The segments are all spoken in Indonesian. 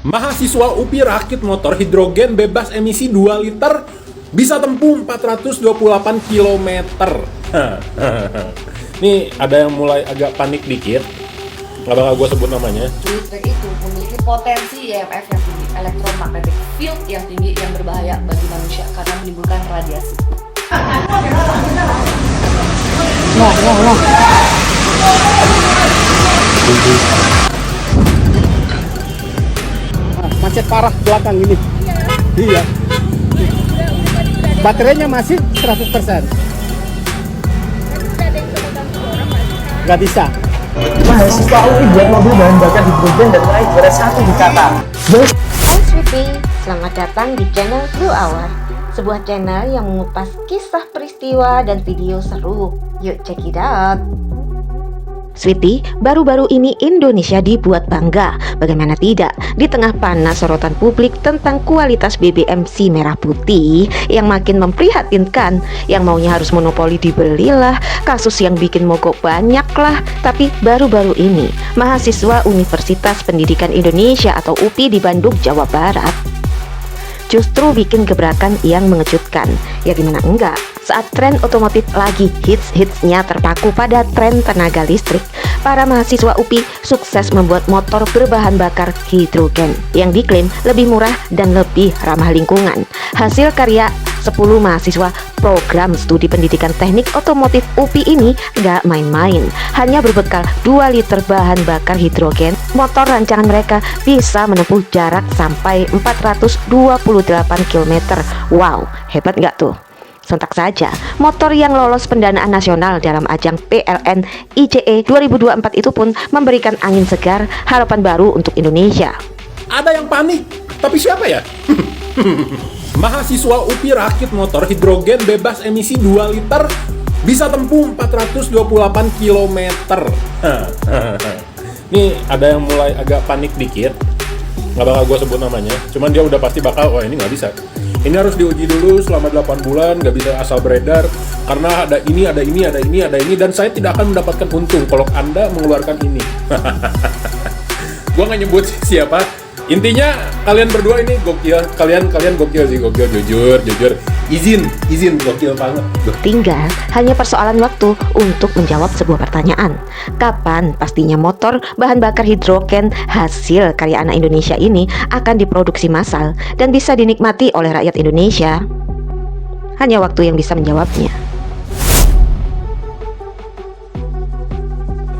Mahasiswa UPI rakit motor hidrogen bebas emisi 2 liter bisa tempuh 428 km. Nih ada yang mulai agak panik dikit. Nggak bakal gue sebut namanya. Listrik itu memiliki potensi EMF yang tinggi, electromagnetic field yang tinggi yang berbahaya bagi manusia karena menimbulkan radiasi. Macet parah belakang ini. Iya. Baterainya masih 100%. Nggak bisa. Mahasiswa UI buat mobil bahan bakar hidrogen dan meraih juara 1 di Qatar. Hai Sweetie, selamat datang di channel Blue Hour, sebuah channel yang mengupas kisah peristiwa dan video seru. Yuk check it out. Sweetie, baru-baru ini Indonesia dibuat bangga. Bagaimana tidak, di tengah panas sorotan publik tentang kualitas BBM si merah putih yang makin memprihatinkan. Yang maunya harus monopoli dibelilah, kasus yang bikin mogok banyak lah. Tapi baru-baru ini, mahasiswa Universitas Pendidikan Indonesia atau UPI di Bandung, Jawa Barat justru bikin gebrakan yang mengejutkan. Ya gimana enggak, saat tren otomotif lagi hits-hitsnya terpaku pada tren tenaga listrik, para mahasiswa UPI sukses membuat motor berbahan bakar hidrogen yang diklaim lebih murah dan lebih ramah lingkungan. Hasil karya 10 mahasiswa program studi pendidikan teknik otomotif UPI ini gak main-main. Hanya berbekal 2 liter bahan bakar hidrogen, motor rancangan mereka bisa menempuh jarak sampai 428 km. Wow, hebat gak tuh? Sontak saja, motor yang lolos pendanaan nasional dalam ajang PLN ICE 2024 itu pun memberikan angin segar, harapan baru untuk Indonesia. Ada yang panik, tapi siapa ya? Mahasiswa UPI rakit motor hidrogen bebas emisi 2 liter bisa tempuh 428 km. Nih ada yang mulai agak panik dikit. Nggak bakal gue sebut namanya, cuman dia udah pasti bakal, wah ini nggak bisa. Ini harus diuji dulu selama 8 bulan, nggak bisa asal beredar. Karena ada ini, ada ini, ada ini, ada ini, dan saya tidak akan mendapatkan untung kalau Anda mengeluarkan ini. Gue nggak nyebut siapa. Intinya kalian berdua ini gokil, kalian gokil sih, gokil, jujur, izin gokil banget. Tinggal hanya persoalan waktu untuk menjawab sebuah pertanyaan. Kapan pastinya motor bahan bakar hidrogen hasil karya anak Indonesia ini akan diproduksi massal dan bisa dinikmati oleh rakyat Indonesia? Hanya waktu yang bisa menjawabnya.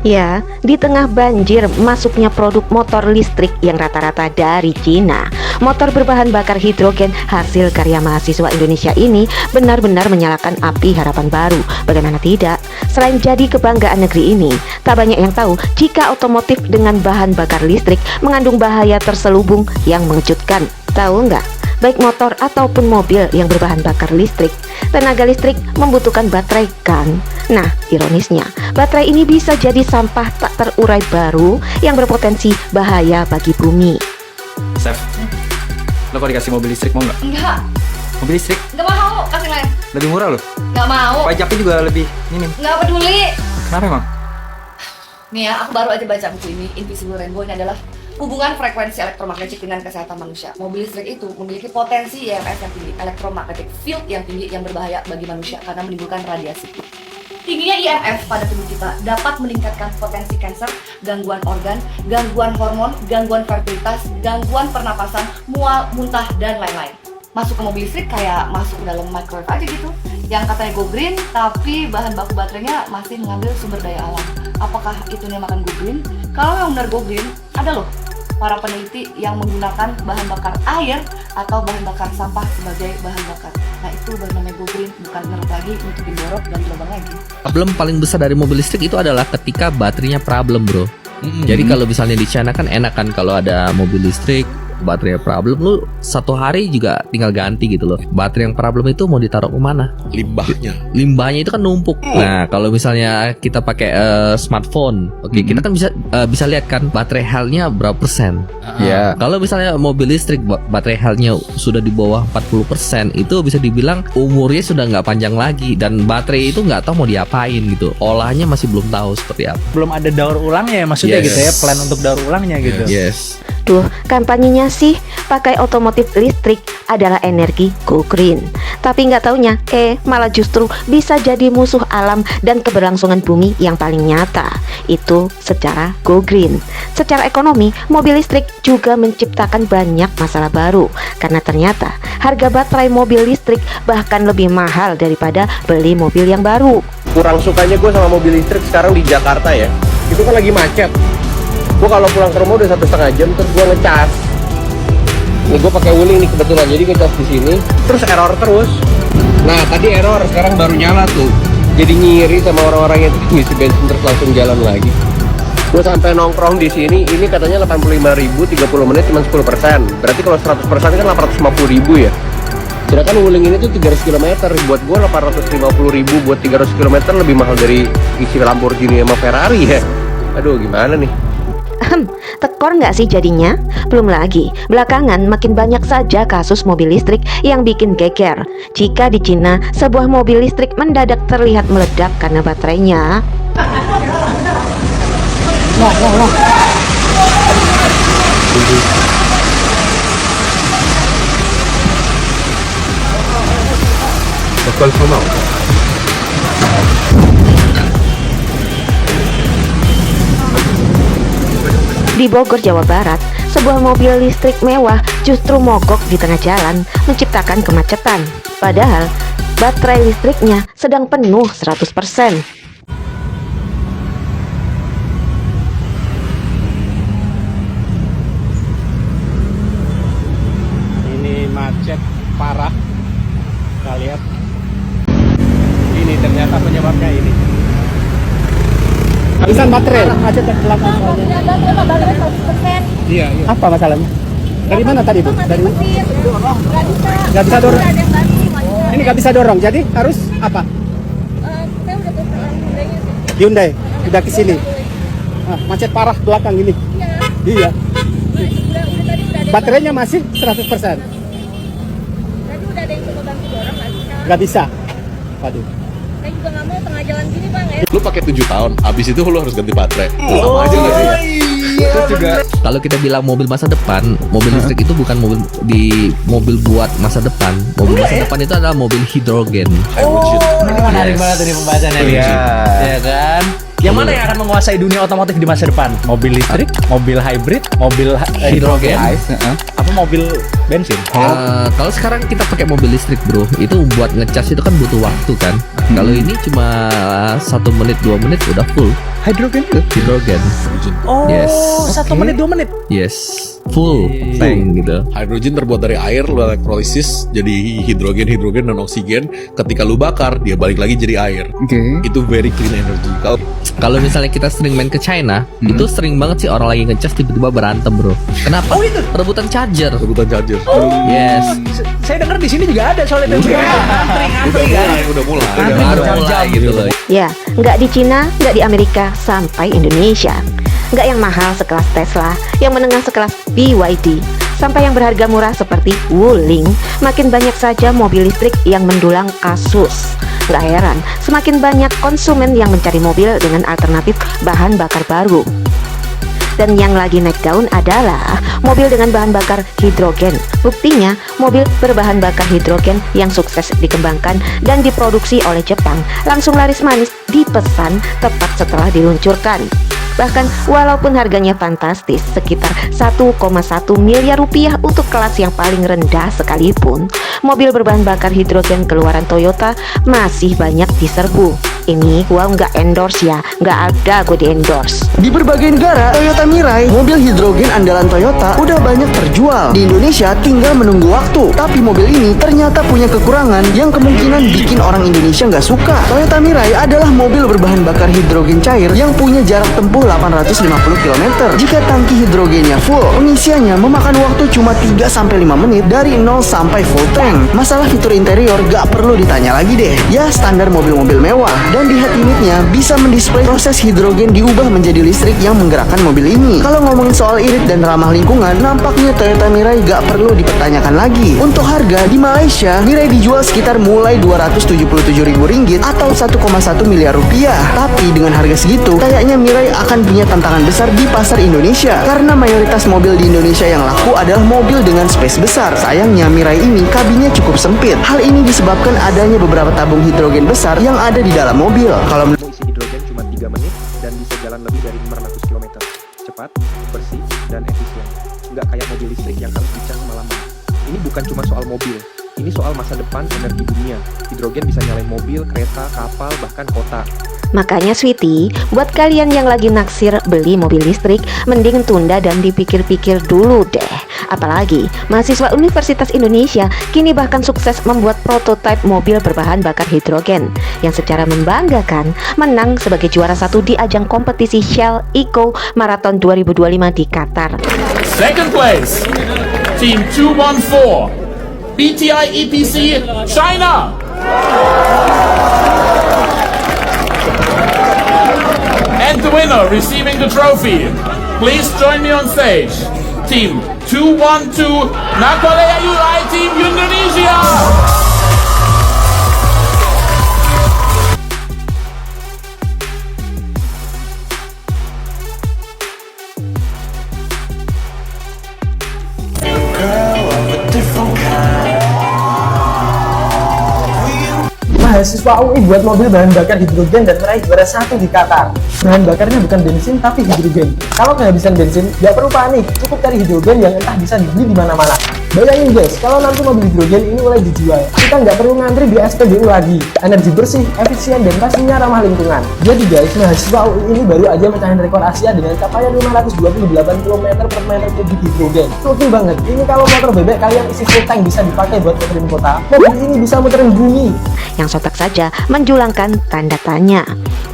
Ya, di tengah banjir masuknya produk motor listrik yang rata-rata dari Cina, motor berbahan bakar hidrogen hasil karya mahasiswa Indonesia ini benar-benar menyalakan api harapan baru. Bagaimana tidak? Selain jadi kebanggaan negeri ini, tak banyak yang tahu jika otomotif dengan bahan bakar listrik mengandung bahaya terselubung yang mengejutkan. Tahu nggak? Baik motor ataupun mobil yang berbahan bakar listrik, tenaga listrik membutuhkan baterai kan? Nah, ironisnya, baterai ini bisa jadi sampah tak terurai baru yang berpotensi bahaya bagi bumi. Chef, lo kalau dikasih mobil listrik mau nggak? Enggak, Mobil listrik enggak mau, kasih lain. lebih murah loh. Enggak mau, Pajaknya juga lebih minim. enggak peduli. Kenapa emang? Nih ya, aku baru aja baca buku ini, Invisible Rainbow. Ini adalah hubungan frekuensi elektromagnetik dengan kesehatan manusia. Mobil listrik itu memiliki potensi EMF yang tinggi, electromagnetic field yang tinggi yang berbahaya bagi manusia karena menimbulkan radiasi. Tingginya EMF pada tubuh kita dapat meningkatkan potensi kanker, gangguan organ, gangguan hormon, gangguan fertilitas, gangguan pernapasan, mual, muntah, dan lain-lain. Masuk ke mobil listrik kayak masuk ke dalam microwave aja gitu. Yang katanya go green, tapi bahan baku baterainya masih mengambil sumber daya alam. Apakah itu dinamakan go green? Kalau yang benar go green, ada loh para peneliti yang menggunakan bahan bakar air atau bahan bakar sampah sebagai bahan bakar. Nah itu baru namanya go green, bukan nyerap lagi untuk didorong dan dilobang lagi. Problem paling besar dari mobil listrik itu adalah ketika baterainya problem, bro. Jadi kalau misalnya di China kan enak kan, kalau ada mobil listrik baterai problem, lu satu hari juga tinggal ganti gitu loh. Baterai yang problem itu mau ditaruh kemana? Limbahnya itu kan numpuk. Nah kalau misalnya kita pakai smartphone, oke, kita kan bisa lihat kan baterai health-nya berapa persen. Ya kalau misalnya mobil listrik baterai health-nya sudah di bawah 40%, itu bisa dibilang umurnya sudah nggak panjang lagi, dan baterai itu nggak tahu mau diapain gitu. Olahnya masih belum tahu seperti apa. Belum ada daur ulangnya ya maksudnya, Yes. gitu ya, plan untuk daur ulangnya gitu. Yes. Duh, kampanyenya sih pakai otomotif listrik adalah energi go green. Tapi nggak taunya, malah justru bisa jadi musuh alam dan keberlangsungan bumi yang paling nyata. Itu secara go green. Secara ekonomi, mobil listrik juga menciptakan banyak masalah baru. Karena ternyata harga baterai mobil listrik bahkan lebih mahal daripada beli mobil yang baru. Kurang sukanya gue sama mobil listrik sekarang di Jakarta ya, itu kan lagi macet. Gue kalau pulang ke rumah udah 1,5 jam, terus gue ngecas. Ini gue pakai Wuling nih kebetulan, jadi ngecas di sini, terus error terus. Nah tadi error, sekarang baru nyala tuh. Jadi ngiri sama orang-orang yang ngisi bensin terus langsung jalan lagi. Gue sampai nongkrong di sini, ini katanya 85.000, 30 menit cuma 10%. Berarti kalau 100% kan 850.000 ya. Sedangkan Wuling ini tuh 300 km, buat gue 850.000 buat 300 km lebih mahal dari isi Lamborghini sama Ferrari ya. Aduh gimana nih? Tekor nggak sih jadinya? Belum lagi, belakangan makin banyak saja kasus mobil listrik yang bikin geger. Jika di Cina, sebuah mobil listrik mendadak terlihat meledak karena baterainya Di Bogor, Jawa Barat, sebuah mobil listrik mewah justru mogok di tengah jalan, menciptakan kemacetan. Padahal baterai listriknya sedang penuh 100%. Ini macet parah. Kita lihat. Ini ternyata penyebabnya ini. Habisan baterai. Macet di belakang soalnya. Baterai 100%. Iya. Apa masalahnya? Dari mana tadi, Bu? Dari Nggak bisa. nggak bisa dorong. Ada yang bantu, nggak bisa. Ini nggak bisa dorong. Jadi harus apa? Kita udah terserang Hyundai-nya sih. Hyundai. Udah ke sini. Macet parah belakang ini. Iya. Udah tadi udah ada. Baterainya masih 100%. Tadi udah ada yang coba bantu dorong, nggak bisa. Nggak bisa. Waduh. Saya juga nggak mau tengah jalan gini bang ya. Lu pakai 7 tahun, abis itu lu harus ganti baterai. Sama aja nggak sih? Terus juga Kalau kita bilang mobil masa depan, mobil listrik itu bukan mobil buat masa depan. Mobil masa depan itu adalah mobil hidrogen. Menarik banget ini pembahasannya. Ya kan? Yang mana yang akan menguasai dunia otomotif di masa depan? Mobil listrik, mobil hybrid, mobil Hidrogen. apa mobil bensin? Kalau sekarang kita pakai mobil listrik, bro, itu buat ngecas itu kan butuh waktu kan. Kalau ini cuma 1 menit 2 menit udah full. Hidrogen itu? Hidrogen. Oh, Yes. 1 menit 2 menit. Yes, full tank gitu. hidrogen terbuat dari air, lu elektrolisis jadi hidrogen dan oksigen. Ketika lu bakar, dia balik lagi jadi air. Itu very clean energy. Kalau misalnya kita sering main ke China, itu sering banget sih orang lagi ngecas tiba-tiba berantem, bro. Kenapa? Oh, itu? Rebutan charger. Rebutan charger. Yes. Saya dengar di sini juga ada soalnya itu. Antri kan? Udah mulai. Baru mulai gitu loh. Ya, nggak di Cina, nggak di Amerika, sampai Indonesia. Nggak yang mahal sekelas Tesla, yang menengah sekelas BYD, sampai yang berharga murah seperti Wuling. Makin banyak saja mobil listrik yang mendulang kasus. Nggak heran, semakin banyak konsumen yang mencari mobil dengan alternatif bahan bakar baru. Dan yang lagi naik daun adalah mobil dengan bahan bakar hidrogen. Buktinya, mobil berbahan bakar hidrogen yang sukses dikembangkan dan diproduksi oleh Jepang langsung laris manis dipesan tepat setelah diluncurkan. Bahkan walaupun harganya fantastis sekitar 1,1 miliar rupiah untuk kelas yang paling rendah sekalipun, mobil berbahan bakar hidrogen keluaran Toyota masih banyak diserbu. Ini gua nggak endorse ya, nggak ada gue di endorse. Di berbagai negara, Toyota Mirai, mobil hidrogen andalan Toyota, udah banyak terjual. Di Indonesia tinggal menunggu waktu. Tapi mobil ini ternyata punya kekurangan yang kemungkinan bikin orang Indonesia nggak suka. Toyota Mirai adalah mobil berbahan bakar hidrogen cair yang punya jarak tempuh 850 km. Jika tangki hidrogennya full, pengisiannya memakan waktu cuma 3-5 menit dari 0 sampai full tank. Masalah fitur interior gak perlu ditanya lagi deh. Ya standar mobil-mobil mewah. dan di head unitnya bisa mendisplay proses hidrogen diubah menjadi listrik yang menggerakkan mobil ini. Kalau ngomongin soal irit dan ramah lingkungan, nampaknya Toyota Mirai gak perlu dipertanyakan lagi. Untuk harga, di Malaysia, Mirai dijual sekitar mulai Rp277.000 atau 1,1 miliar rupiah. Tapi dengan harga segitu, kayaknya Mirai akan punya tantangan besar di pasar Indonesia, karena mayoritas mobil di Indonesia yang laku adalah mobil dengan space besar. Sayangnya Mirai ini kabinnya cukup sempit. Hal ini disebabkan adanya beberapa tabung hidrogen besar yang ada di dalam mobil. Kalau isi hidrogen cuma 3 menit dan bisa jalan lebih dari 500 km. Cepat, bersih, dan efisien. Nggak kayak mobil listrik yang harus dicas malam-malam. Ini bukan cuma soal mobil, ini soal masa depan energi dunia. Hidrogen bisa nyalain mobil, kereta, kapal, bahkan kota. Makanya Sweetie, buat kalian yang lagi naksir beli mobil listrik, mending tunda dan dipikir-pikir dulu deh. Apalagi, mahasiswa Universitas Indonesia kini bahkan sukses membuat prototipe mobil berbahan bakar hidrogen yang secara membanggakan menang sebagai juara 1 di ajang kompetisi Shell Eco Marathon 2025 di Qatar. Second place, Team 214, BTI EPC China. And the winner receiving the trophy, please join me on stage, Team 212 Nakolea UI Team Indonesia. Mahasiswa UI buat mobil bahan bakar hidrogen dan meraih juara 1 di Qatar. Bahan bakarnya bukan bensin tapi hidrogen. Kalau kehabisan bensin, nggak perlu panik, cukup cari hidrogen yang entah bisa dibeli di mana-mana. Bayangin guys, kalau nanti mobil hidrogen ini mulai dijual, kita nggak perlu ngantri di SPBU lagi. Energi bersih, efisien, dan pastinya ramah lingkungan. Jadi guys, mahasiswa UI ini baru aja mecahin rekor Asia dengan capaian 528 km per meter kubik hidrogen. Oke banget, ini kalau motor bebek kalian isi full tank bisa dipakai buat muterin kota, mobil ini bisa muterin bumi. Yang sontak saja menjulangkan tanda tanya.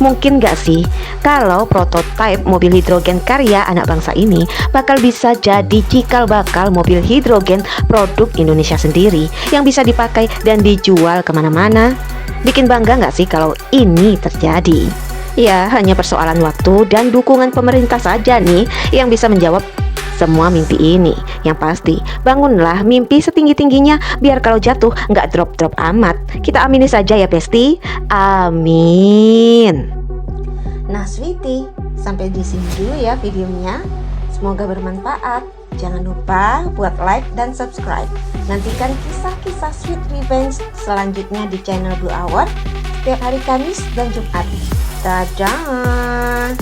Mungkin gak sih kalau prototipe mobil hidrogen karya anak bangsa ini bakal bisa jadi cikal bakal mobil hidrogen produk Indonesia sendiri yang bisa dipakai dan dijual kemana-mana? Bikin bangga gak sih kalau ini terjadi? Ya, hanya persoalan waktu dan dukungan pemerintah saja nih yang bisa menjawab semua mimpi ini. Yang pasti, bangunlah mimpi setinggi-tingginya biar kalau jatuh nggak drop-drop amat. Kita amini saja ya Besti. Amin. Nah Sweetie, sampai di sini dulu ya videonya. Semoga bermanfaat. Jangan lupa buat like dan subscribe. Nantikan kisah-kisah Sweet Revenge selanjutnya di channel Blue Hour setiap hari Kamis dan Jumat. Dadah.